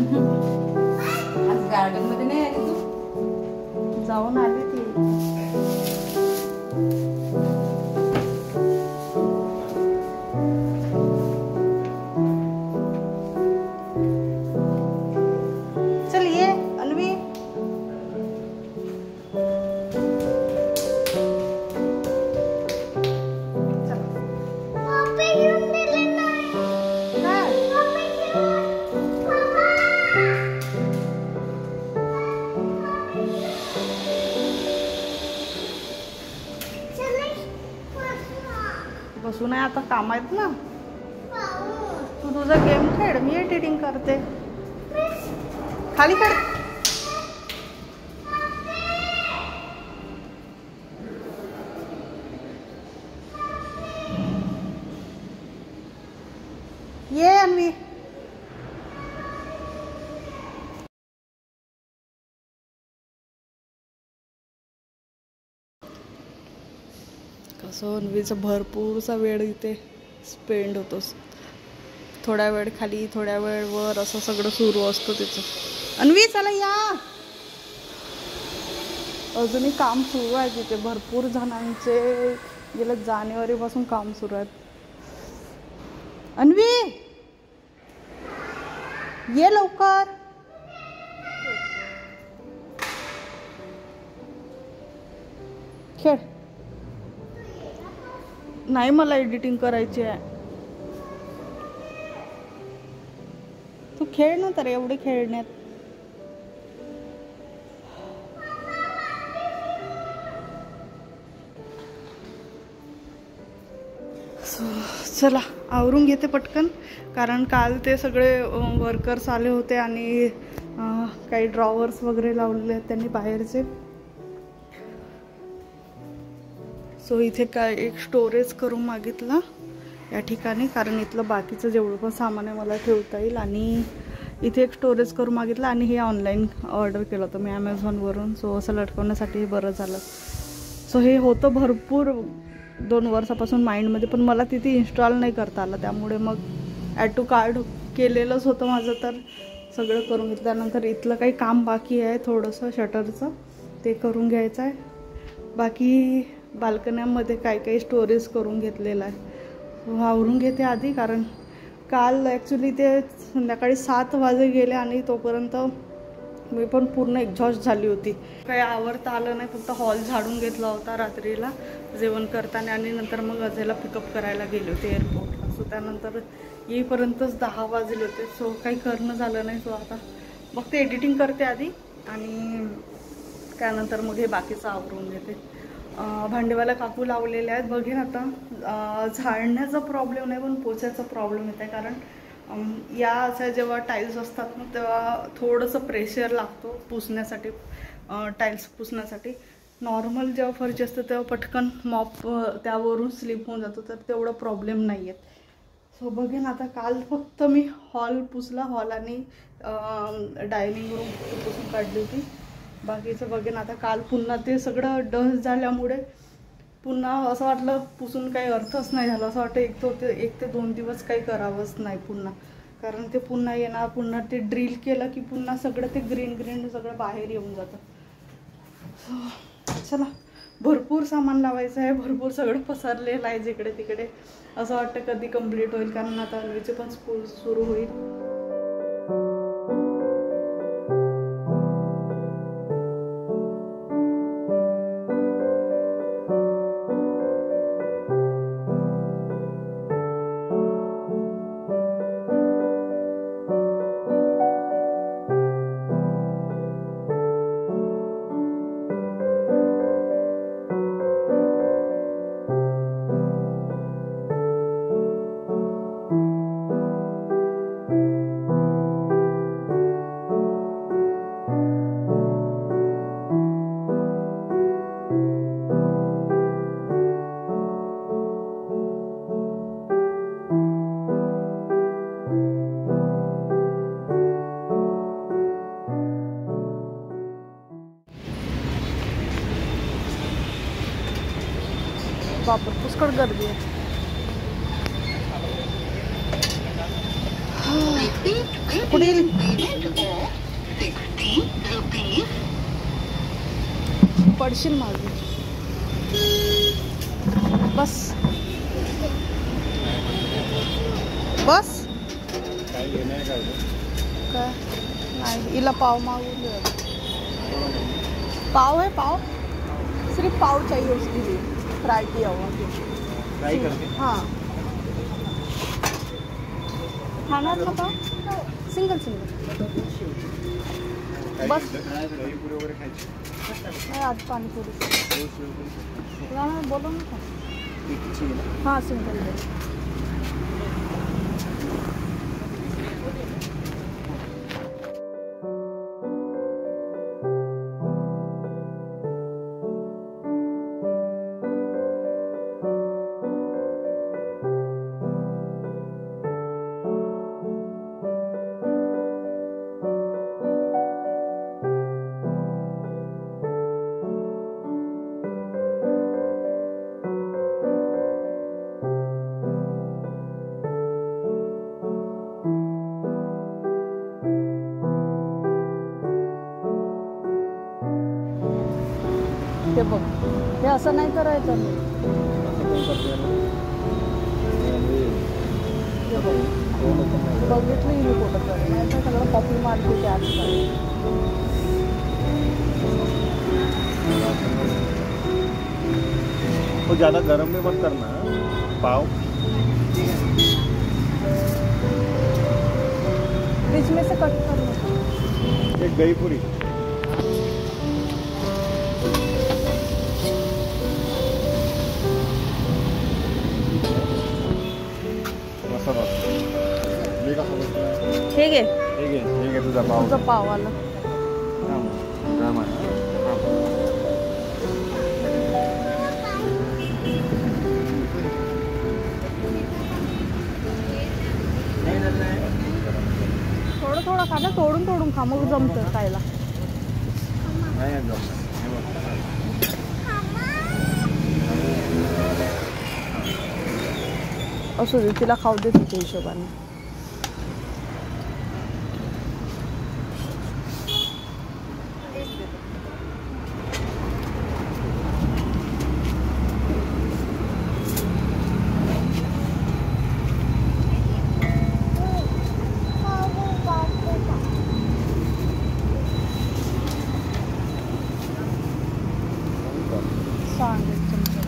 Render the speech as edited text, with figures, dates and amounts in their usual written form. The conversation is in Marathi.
आज गार्डन मध्ये नाही आली तू? जाऊन आली ती. चल ये अन्वी. बसू नाही आता, काम आहेत ना. तू तुझा गेम खेळ, मी एडिटिंग करते. खाली कर. ये अन्वी. कसं अन्वीचा भरपूरसा वेळ इथे स्पेंड होतो. थोड्या वेळ खाली, थोड्या वेळ वर, असं सगळं सुरू असतं तिचं. अन्वी चला या. अजूनही काम सुरू आहे तिथे. भरपूर जणांचे गेल्या जानेवारीपासून काम सुरू आहेत. अन्वी ये लवकर. खेळ. नाही मला एडिटिंग करायची आहे. तू खेळ ना तर, एवढे खेळण्यात. चला आवरून घेते पटकन, कारण काल ते सगळे वर्कर्स आले होते आणि काही ड्रॉवर्स वगैरे लावलेले आहेत त्यांनी बाहेरचे. सो इथे काय एक स्टोरेज करून मागितला या ठिकाणी, कारण इथलं बाकीचं जेवढं पण सामान आहे मला ठेवता येईल. आणि इथे एक स्टोरेज करून मागितलं आणि हे ऑनलाईन ऑर्डर केलं होतं मी ॲमेझॉनवरून. सो असं लटकवण्यासाठी हे बरं झालं. सो हे होतं भरपूर 2 वर्षापासून माइंडमध्ये, पण मला तिथे इन्स्टॉल नाही करता आलं. त्यामुळे मग ॲड टू कार्ट केलेलंच होतं माझं, तर सगळं करून घेतल्यानंतर इथलं काही काम बाकी आहे थोडंसं शटरचं, ते करून घ्यायचं आहे. बाकी बाल्कन्यामध्ये काही काही स्टोरेज करून घेतलेलं आहे. आवरून घेते आधी, कारण काल ॲक्च्युली ते संध्याकाळी 7 वाजे गेले आणि तोपर्यंत मी पण पूर्ण एक्झॉस्ट झाली होती. काही आवरता आलं नाही, फक्त हॉल झाडून घेतला होता रात्रीला जेवण करताना, आणि नंतर मग अजयला पिकअप करायला गेले होते एअरपोर्टला. सो त्यानंतर येईपर्यंतच 10 वाजले होते. सो काही करणं झालं नाही. सो आता मग ते एडिटिंग करते आधी आणि त्यानंतर मग हे बाकीचं आवरून घेते. भांडेवाला काकू लावलेले आहेत. बघेन आता. झाडण्याचा प्रॉब्लेम नाही पण पोचायचा प्रॉब्लेम येत आहे, कारण या अशा जेव्हा टाईल्स असतात ना तेव्हा थोडंसं प्रेशर लागतो पुसण्यासाठी, टाईल्स पुसण्यासाठी. नॉर्मल जेव्हा फरची असते तेव्हा पटकन मॉप त्यावरून स्लिप होऊन जातो, तर तेवढं प्रॉब्लेम नाही आहेत. सो बघेन आता. काल फक्त मी हॉल पुसला, हॉल आणि डायनिंग रूम पुसून काढली होती. बाकीचं बघेन आता. काल पुन्हा ते सगळं डस्ट झाल्यामुळे पुन्हा असं वाटलं पुसून काही अर्थच नाही झाला. असं वाटतं 1 ते 2 दिवस काही करावंच नाही पुन्हा, कारण ते पुन्हा येणार. पुन्हा ते ड्रिल केलं की पुन्हा सगळं ते ग्रीन सगळं बाहेर येऊन जातं. चला, भरपूर सामान लावायचं आहे, भरपूर सगळं पसरलेलं आहे जिकडे तिकडे. असं वाटतं कधी कंप्लीट होईल, कारण आता अन्वीचे पण स्कूल सुरू होईल. बापर पुष्कळ गर्दी आहे. पुढील पडशील मागे. बस बस. काय नाही, हिला पाव मागून दे. पाव है पाव, सिर्फ पाव चाहिए उसके लिए. फ्राई किया हुआ फ्राई करके. हाँ, खाना ना पाव. सिंगल सिंगल बस. दही पुरी वगैरे खायची. नाही, आज पाणीपुरी. बोलो ना. हाँ सिंगल दे. हे बघ, हे असं नाही करायचं. हे बघ, बघितलं मी कुठं कर, नाही तर सगळं कॉपी मारते ते आजकाल. वो ज़्यादा गर्म में मत करना पाव. बीच में से कट कर लो. एक दही पुरी. मसाला. मी का समजतो. ठीक आहे, ठीक आहे तुझा पाव. तुझं पाव आलं. गरम आहे. थोडं थोडं खा ना, तोडून तोडून खा, मग जमतं खायला. नाही असू दे, तिला खाऊ दे तिच्या हिशोबाने. सांग एक चमचा.